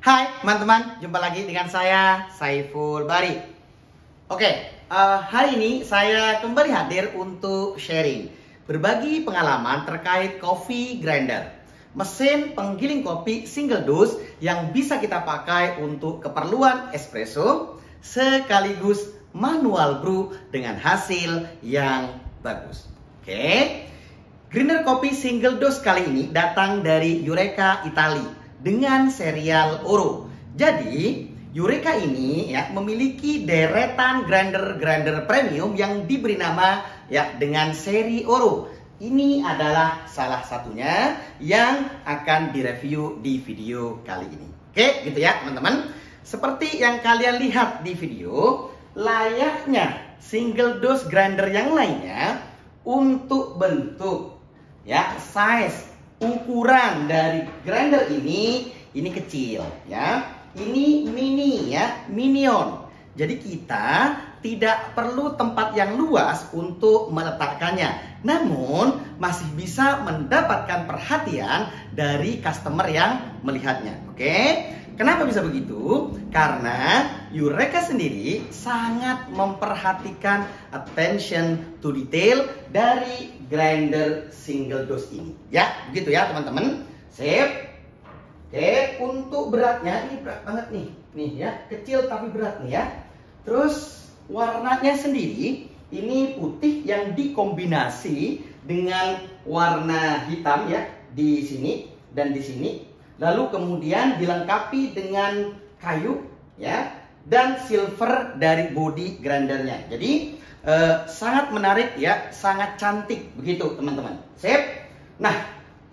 Hai teman-teman, jumpa lagi dengan saya Saiful Bari. Hari ini saya kembali hadir untuk sharing, berbagi pengalaman terkait coffee grinder, mesin penggiling kopi single dose yang bisa kita pakai untuk keperluan espresso sekaligus manual brew dengan hasil yang bagus. Grinder kopi single dose kali ini datang dari Eureka Italia dengan serial Oro. Jadi Eureka ini memiliki deretan grinder premium yang diberi nama dengan seri Oro. Ini adalah salah satunya yang akan direview di video kali ini. Gitu ya teman-teman. Seperti yang kalian lihat di video, layaknya single dose grinder yang lainnya, untuk bentuk size ukuran dari grinder ini kecil ini mini minion. Jadi kita tidak perlu tempat yang luas untuk meletakkannya, namun masih bisa mendapatkan perhatian dari customer yang melihatnya. Kenapa bisa begitu? Karena Eureka sendiri sangat memperhatikan attention to detail dari grinder single dose ini. Begitu ya teman-teman. Sip. Untuk beratnya ini berat banget nih. Kecil tapi berat nih ya. Terus warnanya sendiri ini putih yang dikombinasi dengan warna hitam di sini dan di sini. Lalu kemudian dilengkapi dengan kayu dan silver dari body grindernya. Jadi sangat menarik sangat cantik begitu teman-teman. Sip. Nah,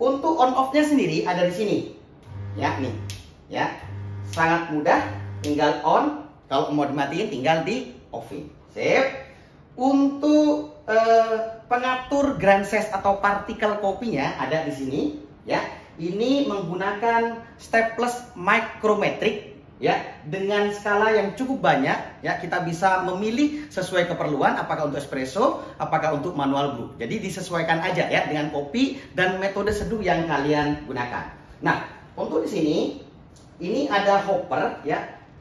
untuk on off-nya sendiri ada di sini. Sangat mudah, tinggal on. Kalau mau dimatiin tinggal di off-in. Sip. Untuk pengatur grind size atau partikel kopinya ada di sini Ini menggunakan steples micrometric dengan skala yang cukup banyak kita bisa memilih sesuai keperluan, apakah untuk espresso, apakah untuk manual brew. Jadi disesuaikan aja dengan kopi dan metode seduh yang kalian gunakan. Nah, untuk di sini ini ada hopper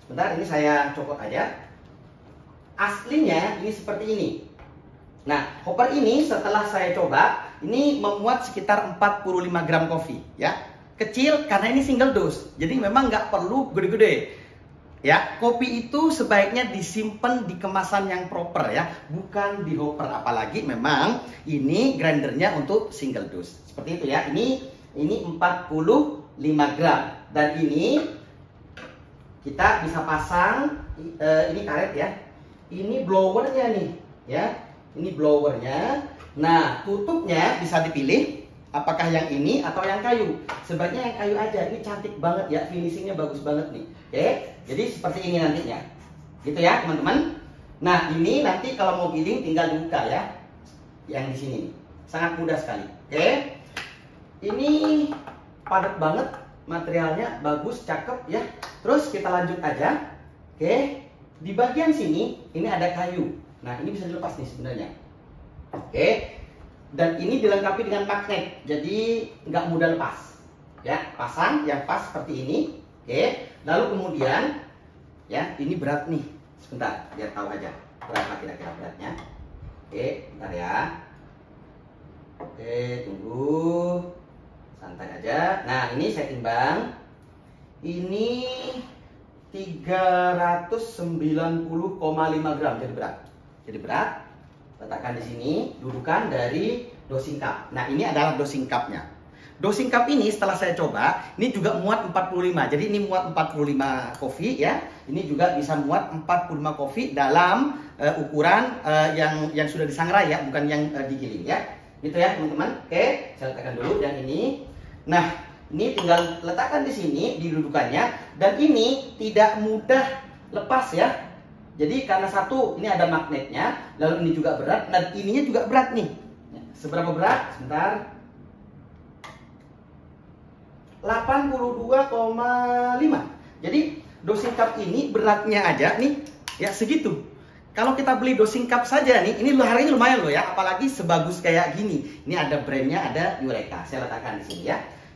Sebentar, ini saya copot aja. Aslinya ini seperti ini. Nah, hopper ini setelah saya coba ini memuat sekitar 45 gram kopi kecil karena ini single dose. Jadi memang nggak perlu gede-gede kopi itu sebaiknya disimpan di kemasan yang proper bukan di hopper, apalagi memang ini grindernya untuk single dose. Seperti itu ini 45 gram dan ini kita bisa pasang ini karet ini blowernya nih ini blowernya. Nah, tutupnya bisa dipilih apakah yang ini atau yang kayu. Sebaiknya yang kayu aja. Ini cantik banget finishingnya bagus banget nih. Jadi seperti ini nantinya. Gitu ya, teman-teman. Nah, ini nanti kalau mau giling tinggal dibuka yang di sini nih. Sangat mudah sekali. Ini padat banget, materialnya bagus, cakep Terus kita lanjut aja. Di bagian sini ini ada kayu. Nah, ini bisa dilepas nih sebenarnya. Dan ini dilengkapi dengan magnet, jadi nggak mudah lepas. Pasang yang pas seperti ini. Lalu kemudian ini berat nih. Sebentar, biar tahu aja berapa kira-kira beratnya. Bentar ya. Tunggu. Santai aja. Nah, ini saya timbang. Ini 390,5 gram, jadi berat. Letakkan di sini, dudukan dari dosing cup. Nah, ini adalah dosing cupnya. Dosing cup ini setelah saya coba, ini juga muat 45. Jadi ini muat 45 kopi Ini juga bisa muat 45 kopi dalam ukuran yang sudah disangrai bukan yang digiling Gitu ya, teman-teman. Saya letakkan dulu yang ini. Nah, ini tinggal letakkan di sini di dudukannya dan ini tidak mudah lepas Jadi karena satu ini ada magnetnya, lalu ini juga berat dan ininya juga berat nih. Seberapa berat? Sebentar. 82,5. Jadi dosing cup ini beratnya aja nih segitu. Kalau kita beli dosing cup saja nih, ini harganya lumayan apalagi sebagus kayak gini. Ini ada brandnya, ada Eureka. Saya letakkan di sini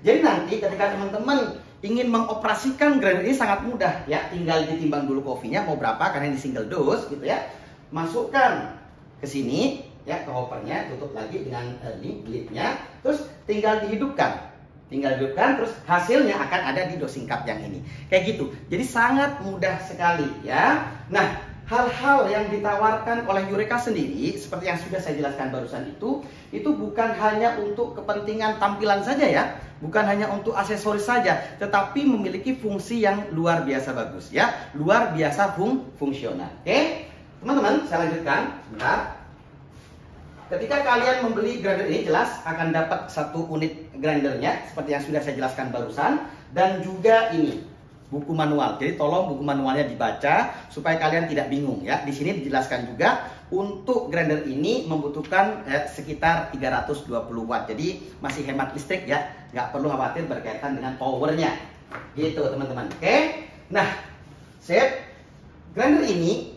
Jadi nanti ketika teman-teman ingin mengoperasikan grinder ini sangat mudah ya, tinggal ditimbang dulu kopinya mau berapa karena ini single dose gitu ya. Masukkan ke sini ya, ke hoppernya, tutup lagi dengan lipnya, terus tinggal dihidupkan. Terus hasilnya akan ada di dosing cup yang ini. Kayak gitu. Jadi sangat mudah sekali ya. Nah, hal-hal yang ditawarkan oleh Eureka sendiri seperti yang sudah saya jelaskan barusan itu bukan hanya untuk kepentingan tampilan saja ya, bukan hanya untuk aksesoris saja, tetapi memiliki fungsi yang luar biasa bagus ya, luar biasa fungsional. Oke, teman-teman, saya lanjutkan sebentar. Ketika kalian membeli grinder ini, jelas akan dapat satu unit grindernya seperti yang sudah saya jelaskan barusan, dan juga ini buku manual. Jadi tolong buku manualnya dibaca supaya kalian tidak bingung ya. Di sini dijelaskan juga untuk grinder ini membutuhkan sekitar 320 watt. Jadi masih hemat listrik ya, nggak perlu khawatir berkaitan dengan powernya. Gitu teman-teman. Oke. Nah, sip. Grinder ini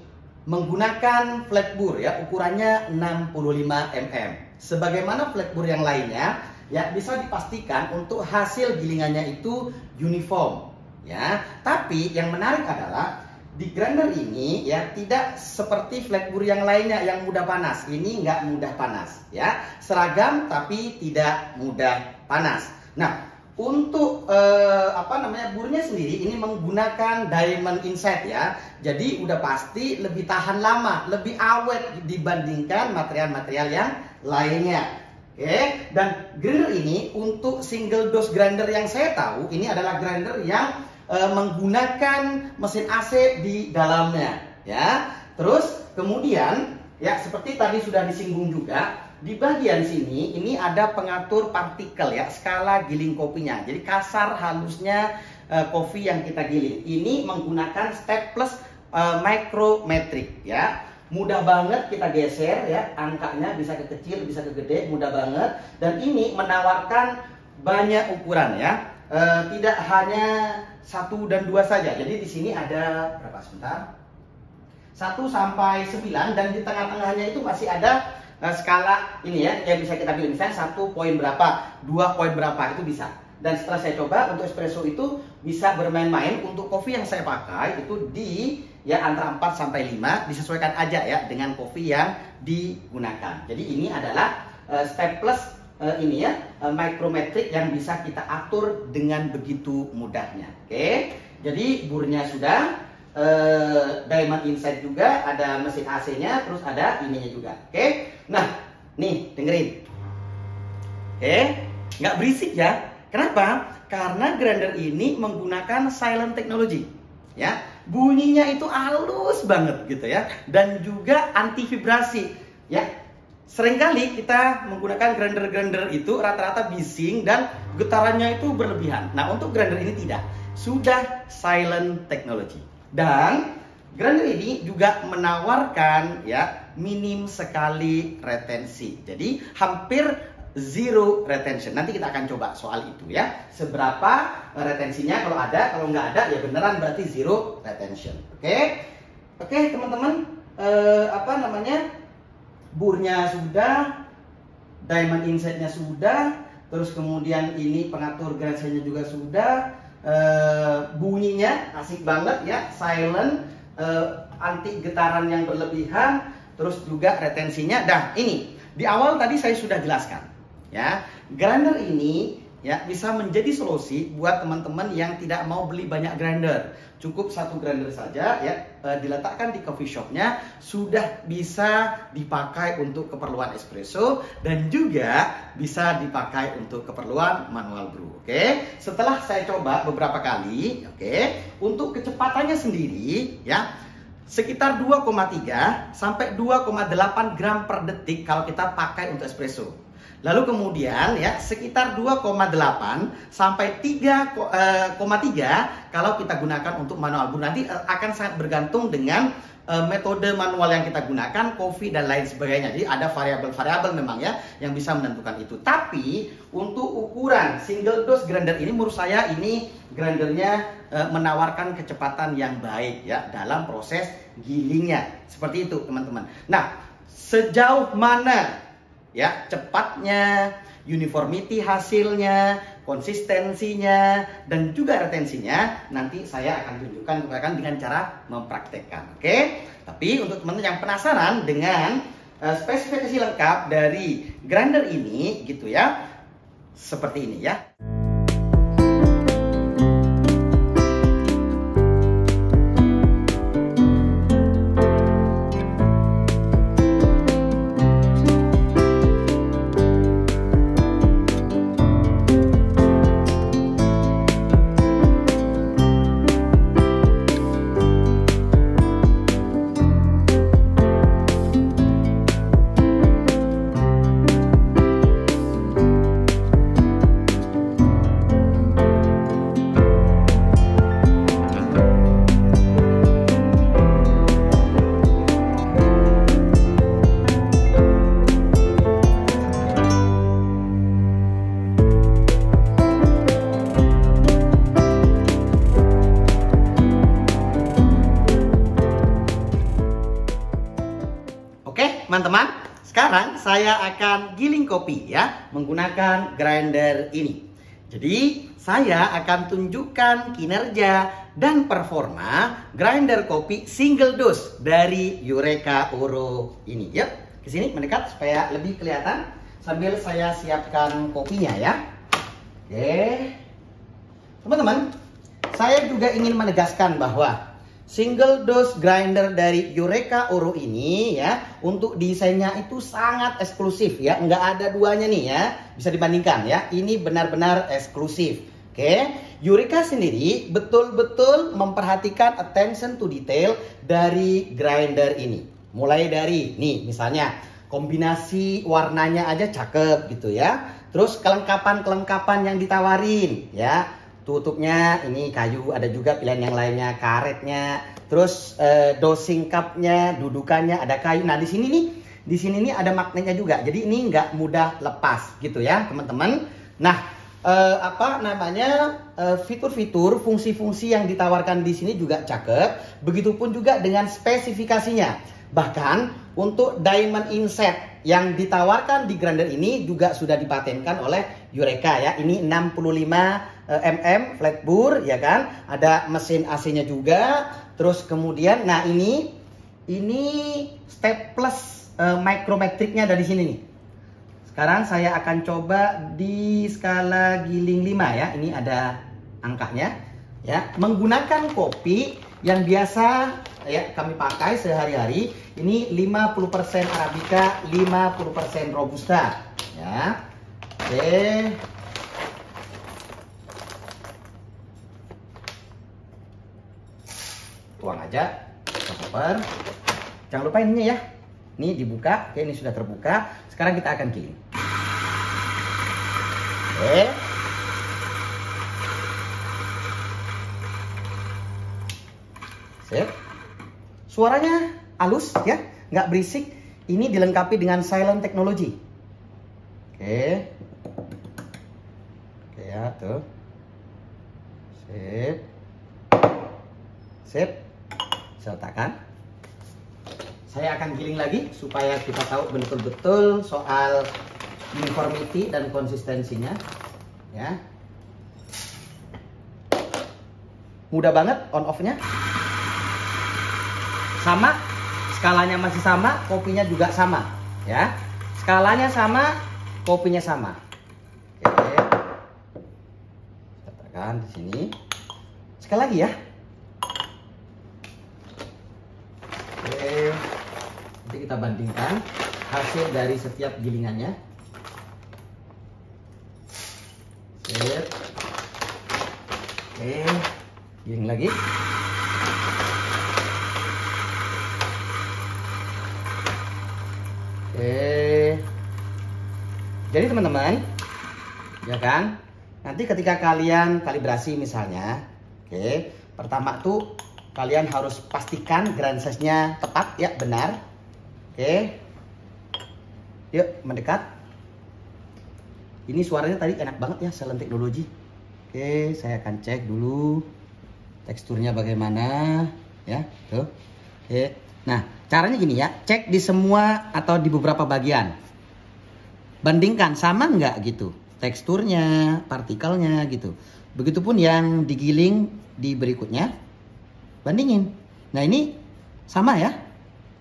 menggunakan flat bore ya, ukurannya 65 mm. Sebagaimana flat bore yang lainnya ya, bisa dipastikan untuk hasil gilingannya itu uniform ya. Tapi yang menarik adalah di grinder ini ya, tidak seperti flat bore yang lainnya yang mudah panas. Ini nggak mudah panas ya, seragam tapi tidak mudah panas. Nah, untuk burnya sendiri ini menggunakan diamond inside ya. Jadi udah pasti lebih tahan lama, lebih awet dibandingkan material-material yang lainnya. Oke, dan grinder ini untuk single dose grinder yang saya tahu ini adalah grinder yang menggunakan mesin AC di dalamnya ya. Terus kemudian ya, seperti tadi sudah disinggung juga, di bagian sini ini ada pengatur partikel ya, skala giling kopinya. Jadi kasar halusnya kopi yang kita giling. Ini menggunakan steples micrometric ya. Mudah banget kita geser ya, angkanya bisa ke kecil, bisa ke gede, mudah banget. Dan ini menawarkan banyak ukuran ya. Tidak hanya 1 dan 2 saja. Jadi di sini ada berapa sebentar? 1 sampai 9, dan di tengah-tengahnya itu masih ada skala ini ya, yang bisa kita pilih, misalnya 1 poin berapa, 2 poin berapa, itu bisa. Dan setelah saya coba untuk espresso itu bisa bermain-main. Untuk kopi yang saya pakai itu di ya antara 4 sampai 5, disesuaikan aja ya dengan kopi yang digunakan. Jadi ini adalah steples ini ya, micrometric yang bisa kita atur dengan begitu mudahnya. Oke, jadi burnya sudah, diamond inside juga, ada mesin AC-nya, terus ada ininya juga. Oke, nah nih dengerin. Oke, nggak berisik ya. Kenapa? Karena grinder ini menggunakan silent technology ya. Bunyinya itu halus banget gitu ya, dan juga anti vibrasi ya. Seringkali kita menggunakan grinder-grinder itu rata-rata bising dan getarannya itu berlebihan. Nah, untuk grinder ini tidak, sudah silent technology. Dan grinder ini juga menawarkan ya minim sekali retensi. Jadi hampir zero retention. Nanti kita akan coba soal itu ya. Seberapa retensinya, kalau ada, kalau nggak ada ya beneran berarti zero retention. Oke, teman-teman, burnya sudah, diamond inside-nya sudah, terus kemudian ini pengatur gradasinya juga sudah, bunyinya asik banget ya, silent, anti getaran yang berlebihan, terus juga retensinya. Dah, ini di awal tadi saya sudah jelaskan ya, grinder ini ya bisa menjadi solusi buat teman-teman yang tidak mau beli banyak grinder. Cukup 1 grinder saja ya, diletakkan di coffee shopnya, sudah bisa dipakai untuk keperluan espresso dan juga bisa dipakai untuk keperluan manual brew. Oke, setelah saya coba beberapa kali, oke, untuk kecepatannya sendiri ya sekitar 2,3 sampai 2,8 gram per detik kalau kita pakai untuk espresso. Lalu kemudian ya sekitar 2,8 sampai 3,3 kalau kita gunakan untuk manual brew. Nanti akan sangat bergantung dengan metode manual yang kita gunakan, kopi dan lain sebagainya. Jadi ada variabel-variabel memang ya yang bisa menentukan itu. Tapi untuk ukuran single dose grinder ini menurut saya ini grindernya menawarkan kecepatan yang baik ya dalam proses gilingnya. Seperti itu teman-teman. Nah, sejauh mana ya cepatnya, uniformity hasilnya, konsistensinya, dan juga retensinya nanti saya akan tunjukkan dengan cara mempraktekkan. Oke? Tapi untuk teman-teman yang penasaran dengan spesifikasi lengkap dari grinder ini gitu ya, seperti ini ya. Teman-teman, sekarang saya akan giling kopi ya menggunakan grinder ini. Jadi saya akan tunjukkan kinerja dan performa grinder kopi single dose dari Eureka Oro ini. Yuk, ke sini mendekat supaya lebih kelihatan sambil saya siapkan kopinya ya. Oke. Teman-teman, saya juga ingin menegaskan bahwa single dose grinder dari Eureka Oro ini ya, untuk desainnya itu sangat eksklusif ya, nggak ada duanya nih ya, bisa dibandingkan ya, ini benar-benar eksklusif. Oke, Eureka sendiri betul-betul memperhatikan attention to detail dari grinder ini. Mulai dari nih misalnya kombinasi warnanya aja cakep gitu ya, terus kelengkapan-kelengkapan yang ditawarin ya. Tutupnya ini kayu, ada juga pilihan yang lainnya, karetnya, terus dosing cupnya, dudukannya ada kayu. Nah di sini nih ada magnetnya juga, jadi ini nggak mudah lepas gitu ya teman-teman. Nah fitur-fitur, fungsi-fungsi yang ditawarkan di sini juga cakep. Begitupun juga dengan spesifikasinya. Bahkan untuk diamond inset yang ditawarkan di grinder ini juga sudah dipatenkan oleh Eureka ya. Ini 65 mm flat bore ya kan, ada mesin AC-nya juga. Terus kemudian nah ini step plus micrometricnya dari sini nih. Sekarang saya akan coba di skala giling 5 ya. Ini ada angkanya ya. Menggunakan kopi yang biasa ya kami pakai sehari-hari, ini 50% Arabica, 50% Robusta ya. Oke. Tuang aja koper. Jangan lupa ininya ya. Ini dibuka. Oke, ini sudah terbuka. Sekarang kita akan giling. Oke. Sip. Suaranya halus ya, nggak berisik. Ini dilengkapi dengan silent technology. Oke. Oke ya, tuh. Sip. Sip. Saya letakkan. Saya akan giling lagi supaya kita tahu betul-betul soal uniformity dan konsistensinya ya. Mudah banget on off-nya. Sama, skalanya masih sama, kopinya juga sama ya. Skalanya sama, kopinya sama. Oke. Letakkan di sini. Sekali lagi ya. Oke, nanti kita bandingkan hasil dari setiap gilingannya. Sip. Oke, giling lagi. Oke, jadi teman-teman, ya kan, nanti ketika kalian kalibrasi misalnya, oke, pertama tuh kalian harus pastikan grind size-nya tepat ya, benar. Oke. Yuk, mendekat. Ini suaranya tadi enak banget ya, silent technology. Oke, saya akan cek dulu teksturnya bagaimana ya, tuh. Oke. Nah, caranya gini ya, cek di semua atau di beberapa bagian. Bandingkan sama nggak gitu teksturnya, partikelnya gitu. Begitupun yang digiling di berikutnya, bandingin. Nah ini sama ya,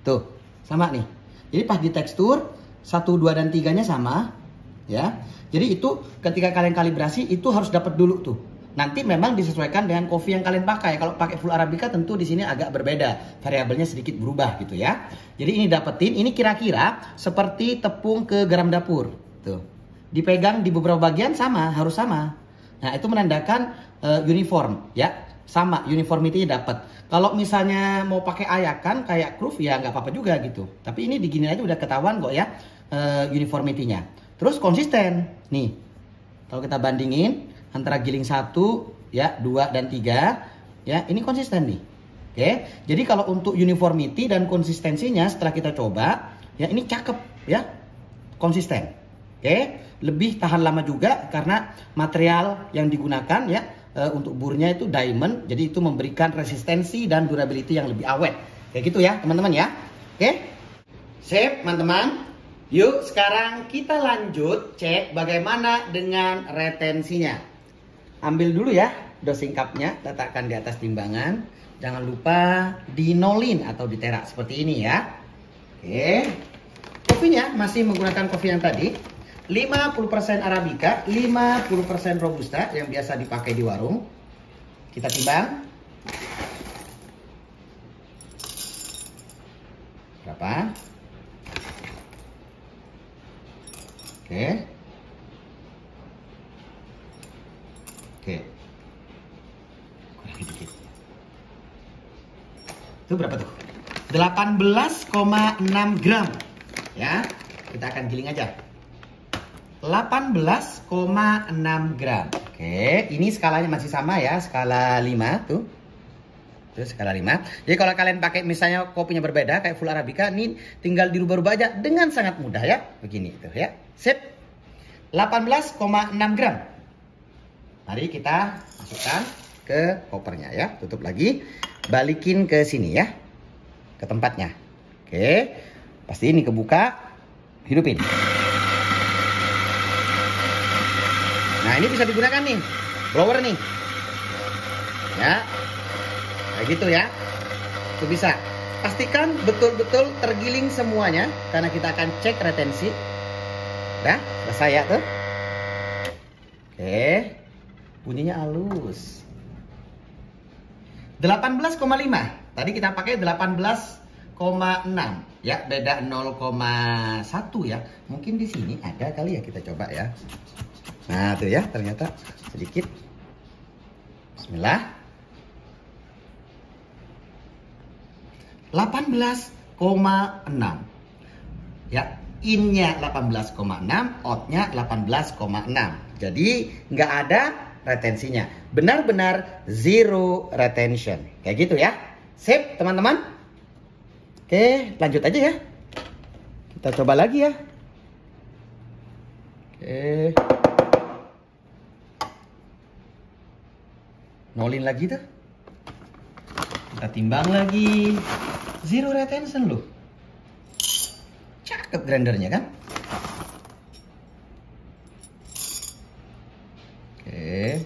tuh sama nih. Jadi pas di tekstur 1, 2, dan 3-nya sama ya. Jadi itu ketika kalian kalibrasi itu harus dapat dulu tuh. Nanti memang disesuaikan dengan kopi yang kalian pakai. Kalau pakai full arabica tentu di sini agak berbeda, variabelnya sedikit berubah gitu ya. Jadi ini dapetin, ini kira-kira seperti tepung ke garam dapur. Tuh, dipegang di beberapa bagian sama, harus sama. Nah itu menandakan uniform ya, sama uniformity-nya dapat. Kalau misalnya mau pakai ayakan kayak Kruf ya nggak apa-apa juga gitu. Tapi ini digini aja udah ketahuan kok ya uniformity-nya. Terus konsisten nih, kalau kita bandingin antara giling 1, ya, 2, dan 3, ya, ini konsisten nih. Oke, jadi kalau untuk uniformity dan konsistensinya setelah kita coba, ya ini cakep ya, konsisten. Oke, lebih tahan lama juga karena material yang digunakan ya untuk burnya itu diamond, jadi itu memberikan resistensi dan durability yang lebih awet. Kayak gitu ya, teman-teman ya. Oke, sip, teman-teman. Yuk, sekarang kita lanjut cek bagaimana dengan retensinya. Ambil dulu ya dosing cupnya, letakkan di atas timbangan. Jangan lupa dinolin atau diterak seperti ini ya. Oke. Kopinya masih menggunakan kopi yang tadi. 50% Arabica, 50% Robusta yang biasa dipakai di warung. Kita timbang. Berapa? Oke. Oke. Kurangi dikit. Itu berapa tuh? 18,6 gram. Ya, kita akan giling aja. 18,6 gram. Oke, ini skalanya masih sama ya, skala 5 tuh. Itu skala 5. Jadi kalau kalian pakai misalnya kopinya berbeda kayak full arabica, ini tinggal dirubah-rubah aja dengan sangat mudah ya. Begini tuh ya. Sip. 18,6 gram. Mari kita masukkan ke kopernya ya. Tutup lagi. Balikin ke sini ya. Ke tempatnya. Oke. Pasti ini kebuka. Hidupin. Nah ini bisa digunakan nih. Blower nih. Ya. Kayak gitu ya. Itu bisa. Pastikan betul-betul tergiling semuanya. Karena kita akan cek retensi. Udah. Selesai ya tuh. Oke. Bunyinya halus. 18,5. Tadi kita pakai 18,6 ya, beda 0,1 ya. Mungkin di sini ada kali ya, kita coba ya. Nah, tuh ya, ternyata sedikit. Bismillah. 18,6. Ya, in-nya 18,6, out-nya 18,6. Jadi nggak ada retensinya. Benar-benar zero retention. Kayak gitu ya. Sip, teman-teman. Oke, lanjut aja ya. Kita coba lagi ya. Oke. Nolin lagi tuh. Kita timbang lagi. Zero retention loh. Cakep grindernya kan? Oke.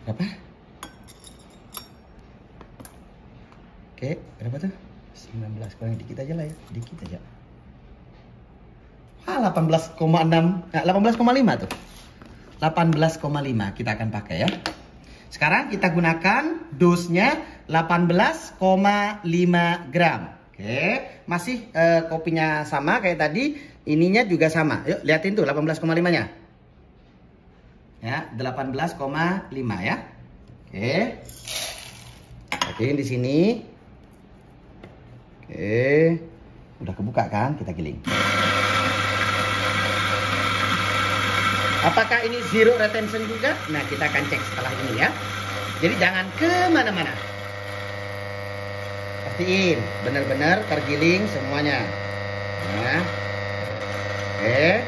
Berapa? Oke, berapa tuh? 19, kurang dikit aja lah ya. Dikit aja. Ah, 18,6. Nah, 18,5 tuh. 18,5 kita akan pakai ya. Sekarang kita gunakan dosnya 18,5 gram. Oke, masih kopinya sama kayak tadi, ininya juga sama. Yuk liatin tuh 18,5-nya. Ya, 18,5 ya. Oke. Oke, di sini. Oke. Udah kebuka kan? Kita giling. Apakah ini zero retention juga? Nah, kita akan cek setelah ini ya. Jadi jangan kemana-mana. Pastiin benar-benar tergiling semuanya. Nah. Oke.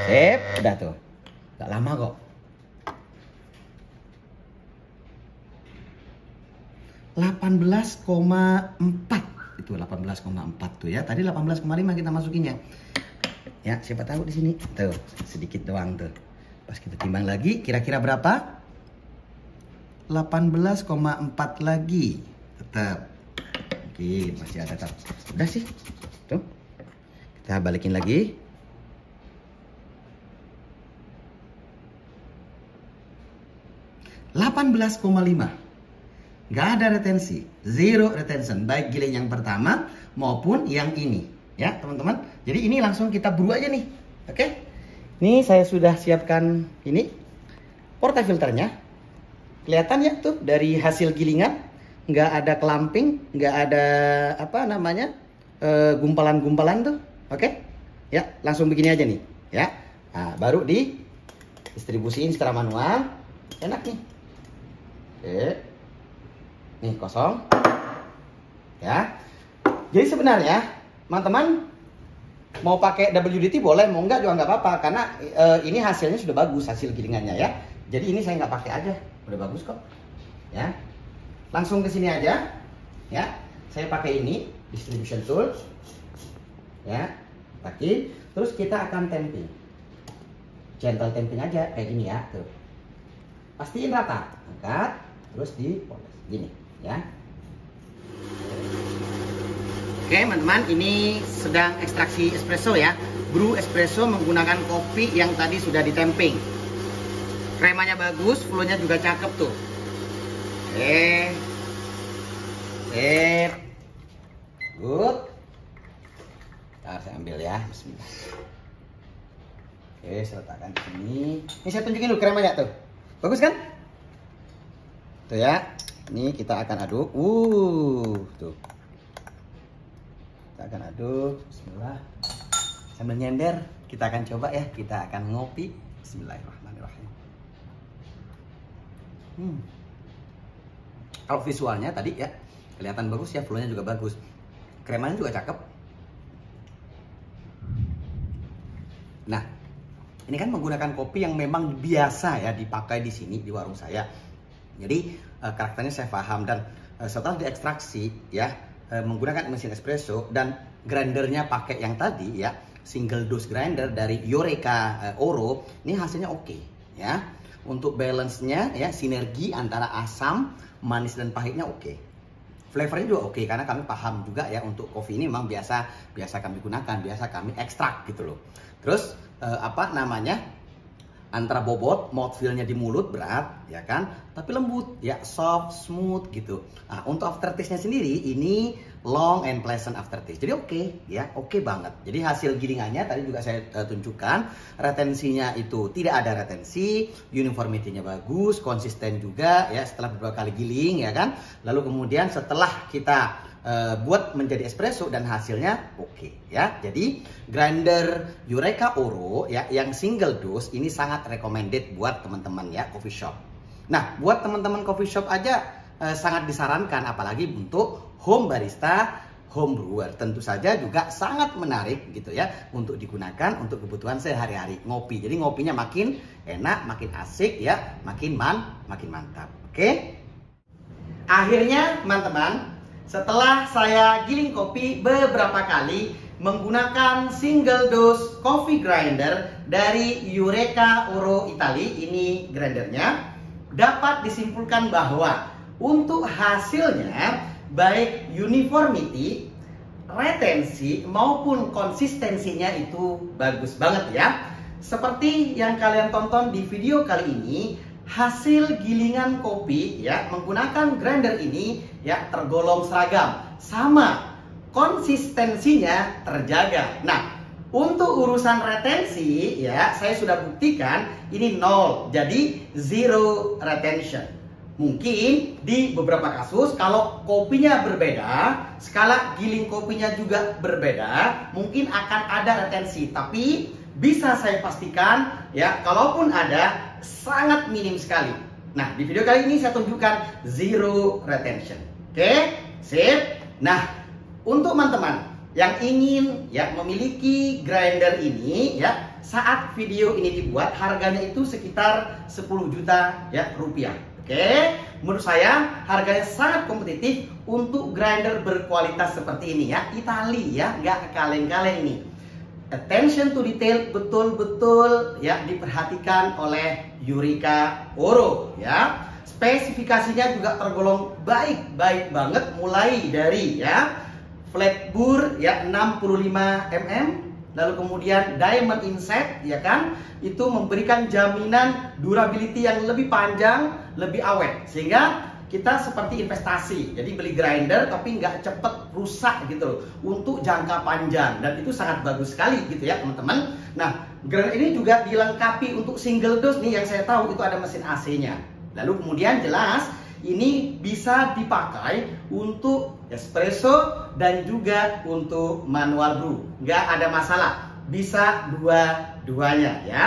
Sip, udah tuh. Gak lama kok. 18,4 itu 18,4 tuh ya. Tadi 18,5 kita masukinnya. Ya, siapa tahu di sini. Tuh, sedikit doang tuh. Pas kita timbang lagi, kira-kira berapa? 18,4 lagi. Tetap. Oke, masih ada tetap. Udah sih. Tuh. Kita balikin lagi. (18,5). Nggak ada retensi, zero retention, baik giling yang pertama maupun yang ini, ya teman-teman. Jadi ini langsung kita brew aja nih, oke? Ini saya sudah siapkan ini portafilternya, kelihatan ya tuh dari hasil gilingan, nggak ada clumping, nggak ada apa namanya gumpalan-gumpalan tuh, oke? Ya langsung begini aja nih, ya. Nah, baru di distribusiin secara manual, enak nih. Oke. Nih kosong. Ya. Jadi sebenarnya teman-teman mau pakai WDT boleh, mau enggak juga nggak apa-apa karena ini hasilnya sudah bagus, hasil gilingannya ya. Jadi ini saya nggak pakai aja, udah bagus kok. Ya. Langsung ke sini aja. Ya. Saya pakai ini distribution tool. Ya. Pakai. Terus kita akan tamping. Gentle tamping aja kayak gini ya, tuh. Pastiin rata. Angkat, terus dipoles gini. Ya. Oke teman-teman, ini sedang ekstraksi espresso ya. Brew espresso menggunakan kopi yang tadi sudah ditemping. Kremanya bagus, flownya juga cakep tuh. Oke. Sip. Good. Nah, saya ambil ya. Bismillah. Oke, saya letakkan di sini. Ini saya tunjukin dulu kremanya tuh. Bagus kan? Tuh ya. Ini kita akan aduk. Tuh. Kita akan aduk. Bismillah. Sambil nyender, kita akan coba ya. Kita akan ngopi. Bismillahirrahmanirrahim. Kalau visualnya tadi ya, kelihatan bagus ya, flownya juga bagus. Kremanya juga cakep. Nah, ini kan menggunakan kopi yang memang biasa ya dipakai di sini di warung saya. Jadi karakternya saya paham dan setelah diekstraksi ya menggunakan mesin espresso dan grindernya pakai yang tadi ya single dose grinder dari Eureka Oro, ini hasilnya oke ya. Untuk balance-nya ya sinergi antara asam, manis dan pahitnya oke. Flavornya juga oke karena kami paham juga ya untuk kopi ini memang biasa kami gunakan, biasa kami ekstrak gitu loh. Terus apa namanya? Antara bobot, mouthfeel-nya di mulut berat, ya kan? Tapi lembut, ya soft, smooth gitu. Nah, untuk aftertaste-nya sendiri ini long and pleasant aftertaste. Jadi oke, ya oke banget. Jadi hasil gilingannya tadi juga saya tunjukkan, retensinya itu tidak ada retensi, uniformity-nya bagus, konsisten juga, ya setelah beberapa kali giling, ya kan? Lalu kemudian setelah kita buat menjadi espresso dan hasilnya oke ya. Jadi grinder Eureka Oro ya yang single dose ini sangat recommended buat teman-teman ya coffee shop. Nah, buat teman-teman coffee shop aja sangat disarankan apalagi untuk home barista, home brewer. Tentu saja juga sangat menarik gitu ya untuk digunakan untuk kebutuhan sehari-hari ngopi. Jadi ngopinya makin enak, makin asik ya, makin mantap. Oke? Akhirnya teman-teman, setelah saya giling kopi beberapa kali menggunakan single dose coffee grinder dari Eureka Oro Italy, ini grindernya, dapat disimpulkan bahwa untuk hasilnya baik uniformity, retensi maupun konsistensinya itu bagus banget ya. Seperti yang kalian tonton di video kali ini, hasil gilingan kopi ya menggunakan grinder ini ya tergolong seragam, sama konsistensinya terjaga. Nah, untuk urusan retensi ya saya sudah buktikan ini 0, jadi zero retention. Mungkin di beberapa kasus kalau kopinya berbeda, skala giling kopinya juga berbeda, mungkin akan ada retensi, tapi bisa saya pastikan ya kalaupun ada sangat minim sekali. Nah, di video kali ini saya tunjukkan zero retention. Oke, sip. Nah, untuk teman-teman yang ingin ya memiliki grinder ini ya, saat video ini dibuat harganya itu sekitar 10 juta ya rupiah. Oke, Menurut saya harganya sangat kompetitif untuk grinder berkualitas seperti ini ya. Itali ya, nggak kaleng-kaleng nih. Attention to detail betul-betul ya diperhatikan oleh Eureka Oro ya. Spesifikasinya juga tergolong baik banget, mulai dari ya flat bore ya 65 mm, lalu kemudian diamond inset ya kan, itu memberikan jaminan durability yang lebih panjang, lebih awet, sehingga kita seperti investasi. Jadi beli grinder tapi nggak cepet rusak gitu loh, untuk jangka panjang, dan itu sangat bagus sekali gitu ya teman-teman. Nah, grinder ini juga dilengkapi untuk single dose nih, yang saya tahu itu ada mesin AC-nya. Lalu kemudian jelas ini bisa dipakai untuk espresso dan juga untuk manual brew. Nggak ada masalah, bisa dua-duanya ya.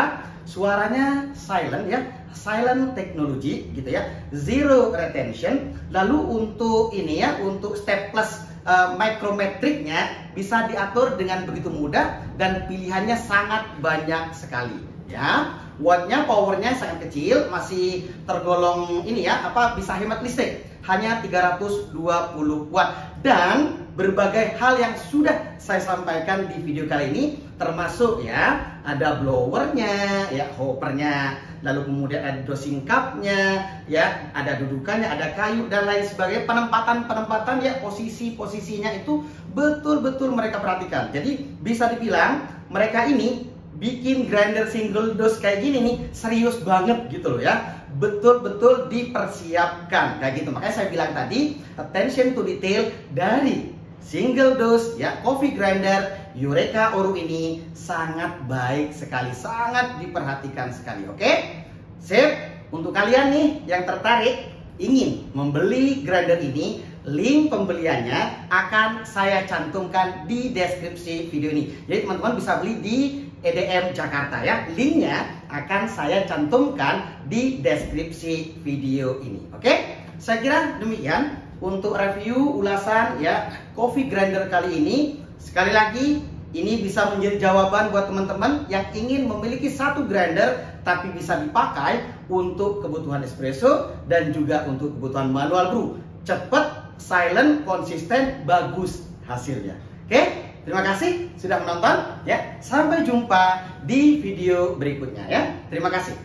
Suaranya silent ya, silent technology gitu ya, zero retention. Lalu untuk ini ya, untuk stepless micrometricnya bisa diatur dengan begitu mudah dan pilihannya sangat banyak sekali ya. Wattnya, powernya sangat kecil, masih tergolong ini ya, bisa hemat listrik, hanya 320 watt. Dan berbagai hal yang sudah saya sampaikan di video kali ini, termasuk ya ada blowernya, ya hoppernya, lalu kemudian ada dosing cupnya, ya ada dudukannya, ada kayu dan lain sebagainya. Penempatan ya, posisinya itu betul-betul mereka perhatikan. Jadi bisa dibilang mereka ini bikin grinder single dose kayak gini nih serius banget gitu loh ya, betul-betul dipersiapkan kayak gitu. Makanya saya bilang tadi, attention to detail dari single dose ya coffee grinder Eureka Oro ini sangat baik sekali, sangat diperhatikan sekali. Oke, sip. Untuk kalian nih yang tertarik ingin membeli grinder ini, link pembeliannya akan saya cantumkan di deskripsi video ini. Jadi teman-teman bisa beli di EDM Jakarta ya. Linknya akan saya cantumkan di deskripsi video ini. Oke, saya kira demikian untuk review ulasan ya coffee grinder kali ini. Sekali lagi, ini bisa menjadi jawaban buat teman-teman yang ingin memiliki satu grinder tapi bisa dipakai untuk kebutuhan espresso dan juga untuk kebutuhan manual brew. Cepat, silent, konsisten, bagus hasilnya. Oke, terima kasih sudah menonton ya. Sampai jumpa di video berikutnya ya. Terima kasih.